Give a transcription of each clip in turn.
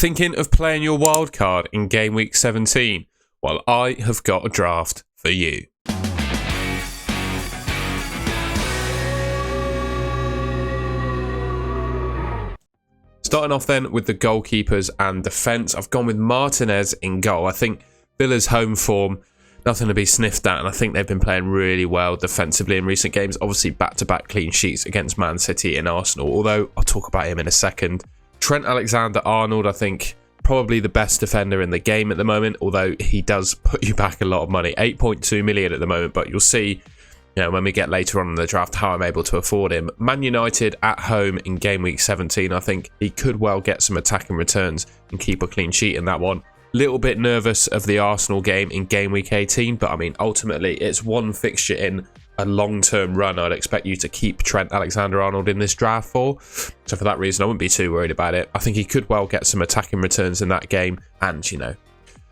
Thinking of playing your wildcard in Game Week 17? Well, I have got a draft for you. Starting off then with the goalkeepers and defence, I've gone with Martinez in goal. I think Villa's home form, nothing to be sniffed at, and I think they've been playing really well defensively in recent games. Obviously, back-to-back clean sheets against Man City and Arsenal, although I'll talk about him in a second. Trent Alexander-Arnold, I think, probably the best defender in the game at the moment, although he does put you back a lot of money. 8.2 million at the moment, but you'll see, when we get later on in the draft how I'm able to afford him. Man United at home in Game Week 17, I think he could well get some attacking returns and keep a clean sheet in that one. Little bit nervous of the Arsenal game in Game Week 18, but I mean, ultimately, it's one fixture in a long-term run I'd expect you to keep Trent Alexander-Arnold in this draft for. So for that reason, I wouldn't be too worried about it. I think he could well get some attacking returns in that game, and,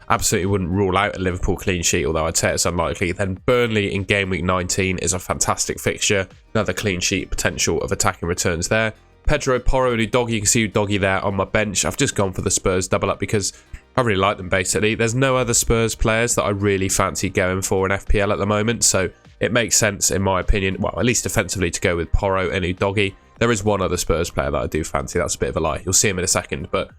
absolutely wouldn't rule out a Liverpool clean sheet, although I'd say it's unlikely. Then Burnley in Game Week 19 is a fantastic fixture. Another clean sheet potential of attacking returns there. Pedro Porro and Udogie, you can see Udogie there on my bench. I've just gone for the Spurs double up because I really like them, basically. There's no other Spurs players that I really fancy going for in FPL at the moment, so it makes sense, in my opinion, well, at least defensively, to go with Porro and Udogie. There is one other Spurs player that I do fancy. That's a bit of a lie. You'll see him in a second, but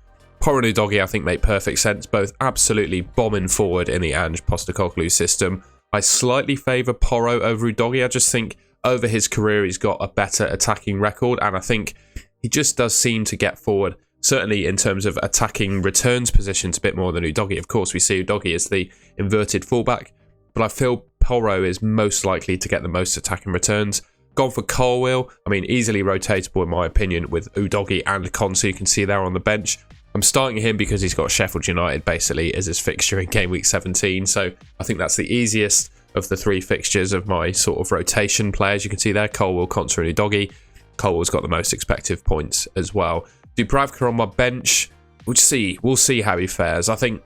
Porro and Udogie, I think, make perfect sense. Both absolutely bombing forward in the Ange Postecoglou system. I slightly favour Porro over Udogie. I just think over his career, he's got a better attacking record, and I think he just does seem to get forward, certainly in terms of attacking returns positions, a bit more than Udogie. Of course, we see Udogie as the inverted fullback, but I feel Porro is most likely to get the most attacking returns. Gone for Colwill. I mean, easily rotatable in my opinion with Udogie and Konsa. You can see there on the bench. I'm starting him because he's got Sheffield United basically as his fixture in Game Week 17. So I think that's the easiest of the three fixtures of my sort of rotation players. You can see there, Colwill, Konsa and Udogie. Colwill's got the most expected points as well. Dubravka on my bench. We'll see how he fares. I think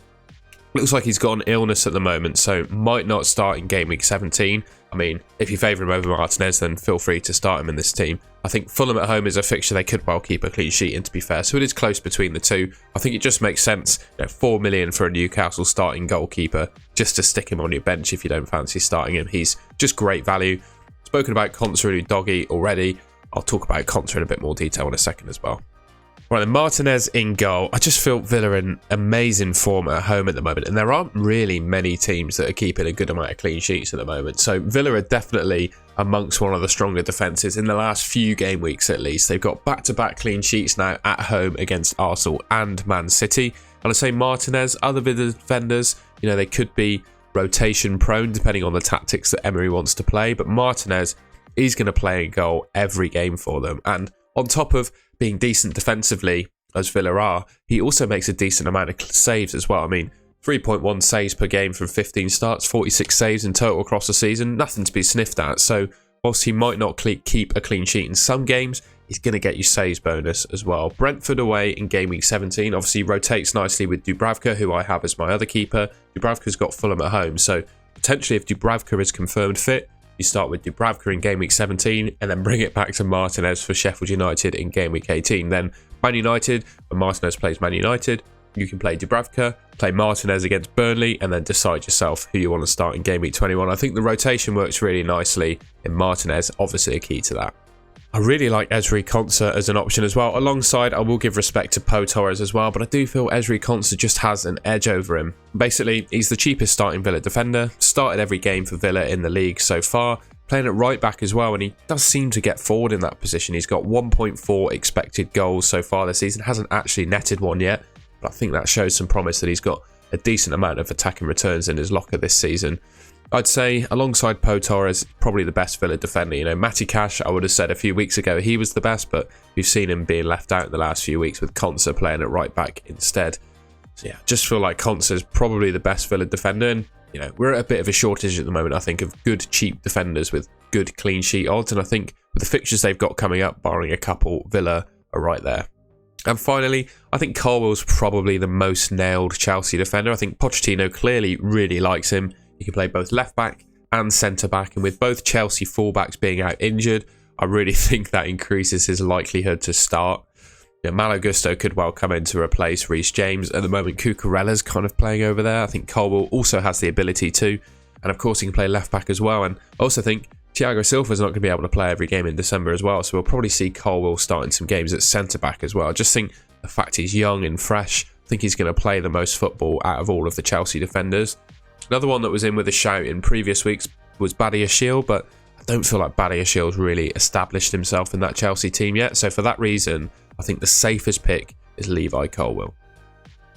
looks like he's got an illness at the moment, so might not start in Game Week 17. I mean, if you favour him over Martinez, then feel free to start him in this team. I think Fulham at home is a fixture they could well keep a clean sheet in, to be fair, so it is close between the two. I think it just makes sense, 4 million for a Newcastle starting goalkeeper, just to stick him on your bench if you don't fancy starting him. He's just great value. Spoken about Konsa and Udogie already. I'll talk about Konsa in a bit more detail in a second as well. Right, then Martinez in goal. I just feel Villa in amazing form at home at the moment, and there aren't really many teams that are keeping a good amount of clean sheets at the moment. So Villa are definitely amongst one of the stronger defences in the last few game weeks at least. They've got back-to-back clean sheets now at home against Arsenal and Man City. And I say Martinez, other Villa defenders, they could be rotation prone depending on the tactics that Emery wants to play, but Martinez, he's going to play in goal every game for them. And on top of being decent defensively, as Villa are, he also makes a decent amount of saves as well. I mean, 3.1 saves per game from 15 starts, 46 saves in total across the season, nothing to be sniffed at. So whilst he might not keep a clean sheet in some games, he's going to get you saves bonus as well. Brentford away in Game Week 17, obviously rotates nicely with Dubravka, who I have as my other keeper. Dubravka's got Fulham at home, so potentially if Dubravka is confirmed fit, you start with Dubravka in Game Week 17 and then bring it back to Martinez for Sheffield United in Game Week 18. Then Man United, when Martinez plays Man United, you can play Dubravka, play Martinez against Burnley, and then decide yourself who you want to start in Game Week 21. I think the rotation works really nicely in Martinez, obviously a key to that. I really like Ezri Konsa as an option as well. Alongside, I will give respect to Pau Torres as well, but I do feel Ezri Konsa just has an edge over him. Basically, he's the cheapest starting Villa defender, started every game for Villa in the league so far, playing at right back as well, and he does seem to get forward in that position. He's got 1.4 expected goals so far this season, hasn't actually netted one yet, but I think that shows some promise that he's got a decent amount of attacking returns in his locker this season. I'd say, alongside Pau Torres, probably the best Villa defender. Matty Cash, I would have said a few weeks ago he was the best, but you've seen him being left out in the last few weeks with Konsa playing at right back instead. So yeah, just feel like Konsa is probably the best Villa defender. And, we're at a bit of a shortage at the moment, I think, of good, cheap defenders with good clean sheet odds. And I think with the fixtures they've got coming up, barring a couple, Villa are right there. And finally, I think Colwill's probably the most nailed Chelsea defender. I think Pochettino clearly really likes him. He can play both left back and centre back, and with both Chelsea fullbacks being out injured, I really think that increases his likelihood to start. Malo Gusto could well come in to replace Reece James. At the moment, Cucurella's kind of playing over there. I think Colwill also has the ability to. And of course, he can play left back as well. And I also think Thiago Silva's not going to be able to play every game in December as well. So we'll probably see Colwill starting some games at centre back as well. I just think the fact he's young and fresh, I think he's going to play the most football out of all of the Chelsea defenders. Another one that was in with a shout in previous weeks was Badiashile, but I don't feel like Badiashile's really established himself in that Chelsea team yet. So for that reason, I think the safest pick is Levi Colwill.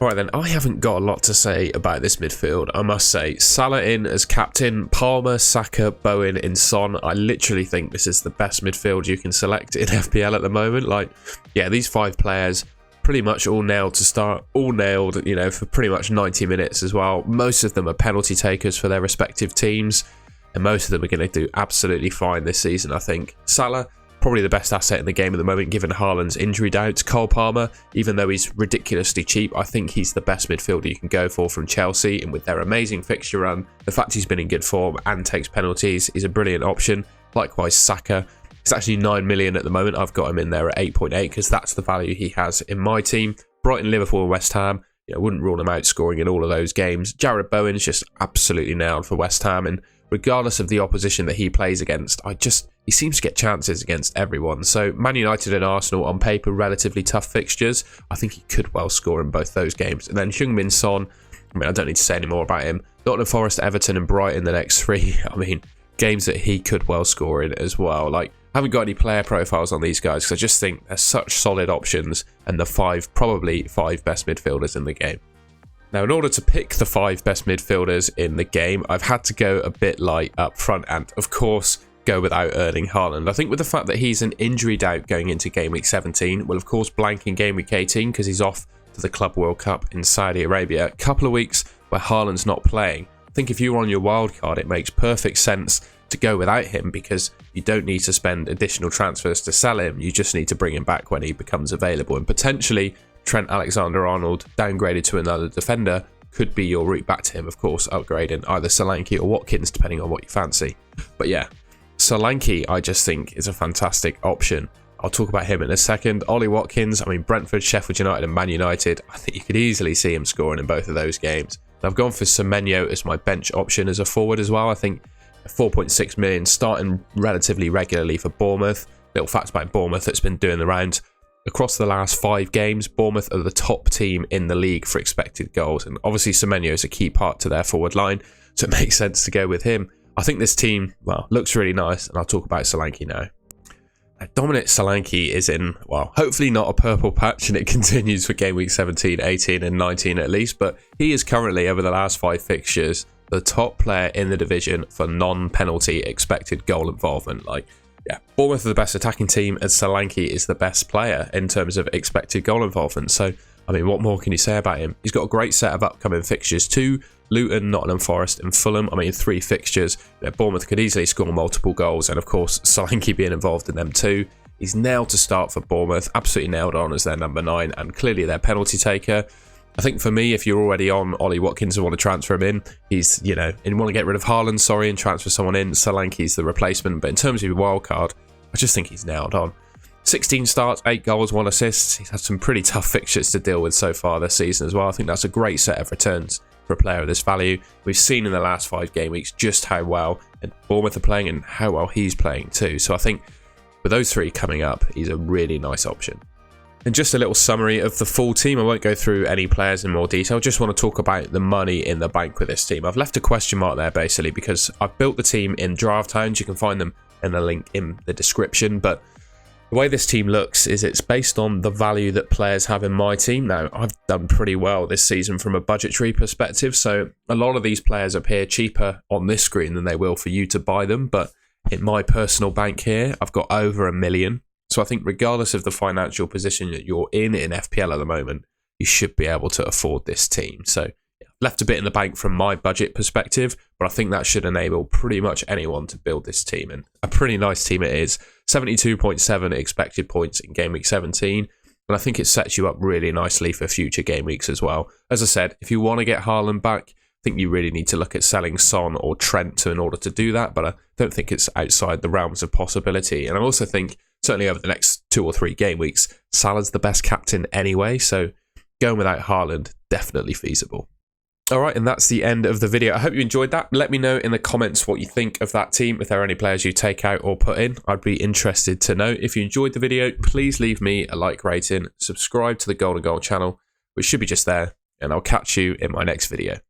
Alright then, I haven't got a lot to say about this midfield, I must say. Salah in as captain, Palmer, Saka, Bowen in Son. I literally think this is the best midfield you can select in FPL at the moment. Like, yeah, these 5 players pretty much all nailed to start, all nailed, you know, for pretty much 90 minutes as well. Most of them are penalty takers for their respective teams, and most of them are going to do absolutely fine this season, I think. Salah, probably the best asset in the game at the moment, given Haaland's injury doubts. Cole Palmer, even though he's ridiculously cheap, I think he's the best midfielder you can go for from Chelsea. And with their amazing fixture run, the fact he's been in good form and takes penalties is a brilliant option. Likewise, Saka. It's actually 9 million at the moment. I've got him in there at 8.8 because that's the value he has in my team. Brighton, Liverpool, and West Ham. I wouldn't rule him out scoring in all of those games. Jared Bowen's just absolutely nailed for West Ham, and regardless of the opposition that he plays against, he seems to get chances against everyone. So Man United and Arsenal, on paper, relatively tough fixtures. I think he could well score in both those games. And then Heung-min Son, I mean, I don't need to say any more about him. Nottingham Forest, Everton, and Brighton the next 3. I mean, games that he could well score in as well. Like, I haven't got any player profiles on these guys because I just think they're such solid options and the probably 5 best midfielders in the game. Now, in order to pick the 5 best midfielders in the game, I've had to go a bit light up front and, of course, go without Erling Haaland. I think with the fact that he's an injury doubt going into Game Week 17, will of course blank in Game Week 18 because he's off to the Club World Cup in Saudi Arabia. A couple of weeks where Haaland's not playing. I think if you're on your wildcard, it makes perfect sense to go without him because you don't need to spend additional transfers to sell him. You just need to bring him back when he becomes available. And potentially Trent Alexander-Arnold, downgraded to another defender, could be your route back to him, of course, upgrading either Solanke or Watkins, depending on what you fancy. But yeah, Solanke, I just think, is a fantastic option. I'll talk about him in a second. Ollie Watkins, I mean, Brentford, Sheffield United and Man United, I think you could easily see him scoring in both of those games. And I've gone for Semenyo as my bench option as a forward as well. I think 4.6 million, starting relatively regularly for Bournemouth. Little fact about Bournemouth that's been doing the rounds. Across the last 5 games, Bournemouth are the top team in the league for expected goals. And obviously Semenyo is a key part to their forward line, so it makes sense to go with him. I think this team, well, looks really nice, and I'll talk about Solanke now. Dominic Solanke is in, well, hopefully not a purple patch, and it continues for Game Week 17, 18 and 19 at least, but he is currently, over the last 5 fixtures, the top player in the division for non-penalty expected goal involvement. Like, yeah, Bournemouth are the best attacking team, and Solanke is the best player in terms of expected goal involvement. So, I mean, what more can you say about him? He's got a great set of upcoming fixtures too. Luton, Nottingham Forest and Fulham. I mean, 3 fixtures. Bournemouth could easily score multiple goals, and of course, Solanke being involved in them too. He's nailed to start for Bournemouth, absolutely nailed on as their number 9 and clearly their penalty taker. I think for me, if you're already on Ollie Watkins and want to transfer him in, he's, you know, and want to get rid of Haaland, and transfer someone in, Solanke's the replacement. But in terms of your wild card, I just think he's nailed on. 16 starts, 8 goals, 1 assist. He's had some pretty tough fixtures to deal with so far this season as well. I think that's a great set of returns for a player of this value. We've seen in the last 5 game weeks just how well and Bournemouth are playing and how well he's playing too. So I think with those 3 coming up, he's a really nice option. And just a little summary of the full team. I won't go through any players in more detail. Just want to talk about the money in the bank with this team. I've left a question mark there basically because I've built the team in draft towns. You can find them in the link in the description. But the way this team looks is it's based on the value that players have in my team. Now, I've done pretty well this season from a budgetary perspective. So a lot of these players appear cheaper on this screen than they will for you to buy them. But in my personal bank here, I've got over $1 million. So I think regardless of the financial position that you're in FPL at the moment, you should be able to afford this team. So yeah, left a bit in the bank from my budget perspective, but I think that should enable pretty much anyone to build this team. And a pretty nice team it is. 72.7 expected points in Game Week 17. And I think it sets you up really nicely for future game weeks as well. As I said, if you want to get Haaland back, I think you really need to look at selling Son or Trent in order to do that. But I don't think it's outside the realms of possibility. And I also think certainly over the next 2 or 3 game weeks. Salah's the best captain anyway, so going without Haaland, definitely feasible. Alright, and that's the end of the video. I hope you enjoyed that. Let me know in the comments what you think of that team, if there are any players you take out or put in. I'd be interested to know. If you enjoyed the video, please leave me a like rating, subscribe to the Golden Goal channel, which should be just there, and I'll catch you in my next video.